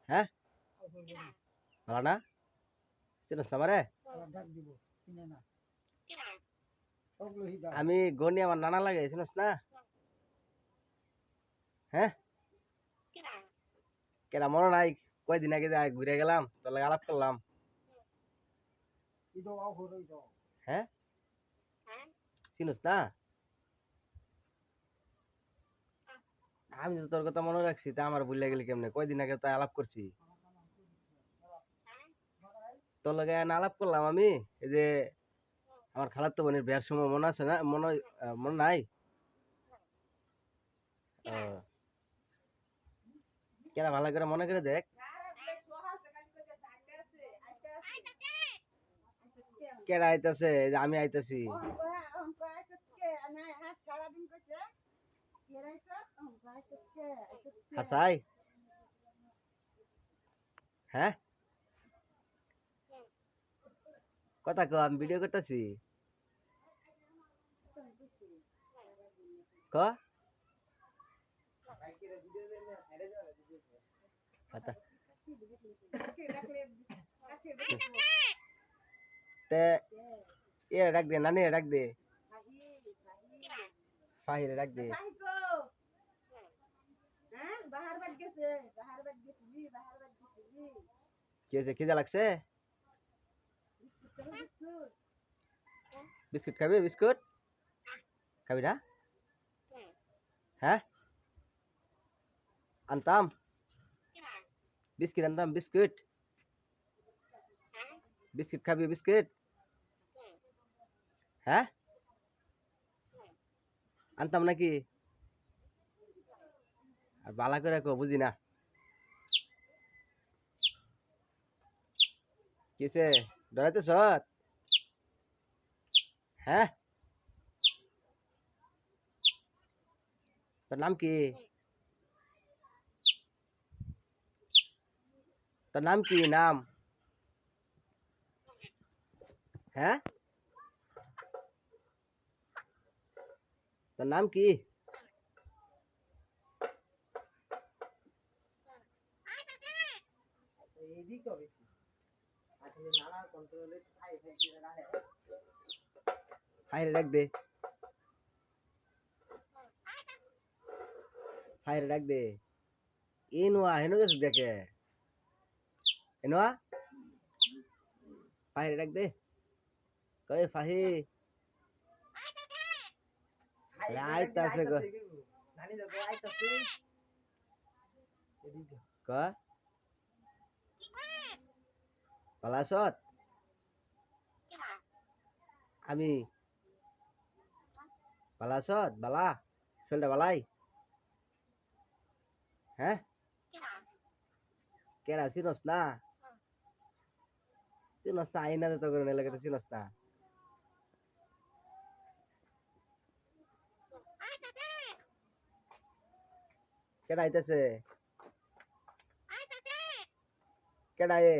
হ্যাঁ ভালো না চিনস না মারে আমি গনি আমার নানা লাগে চিনস না হ্যাঁ কেনা মনে নাই কয়দিন আগে ঘুরে গেলাম তোর লাগে আলাপ করলাম হ্যাঁ চিনস না আমি তো তোর কথা মনে রাখছি তা আমার ভুলে গেলি কেমনে কয়দিন আগে তাই আলাপ করছি তোর লগে না আলাপ করলাম আমি এই যে আমার খালাতো বোনের বিয়ার সময় মনে আছে না মনে নাই কেনা ভালো করে মনে করে দেখ কেডা আইতাছে আমি আইতাছি হাসাই হ্যাঁ কথা কো আমি ভিডিও করতেছি ক তে এ ডাক দে নানি ডাক দে ফাহিরে ডাক দে কি হয়েছে খিদা লাগছে বিস্কুট খাবি বিস্কুট খাবি না হ্যাঁ আনতাম বিস্কিট আনতাম বিস্কুট বিস্কিট খাবি বিস্কিট হ্যাঁ আনতাম নাকি আর বালা করে কো বুঝি না কিসে ডরাইতেছ হ্যাঁ তোর নাম কি তোর নাম কি নাম হ্যাঁ তোর নাম কি হাইরে ডাক দে হাইরে ডাক দে এনুয়া হেনো গেছে দেখে এনুয়া ফাহিরে ডাক দে কই ফাহি আইতাছে গো ক ভালো আছত আমি ভালো আছত বালা শরীরটা বালাই হ্যাঁ কেরা চিনস না চিনস না আইনা তো করে এলাকাতে চিনস না কেডা আইতাছে কেডা এ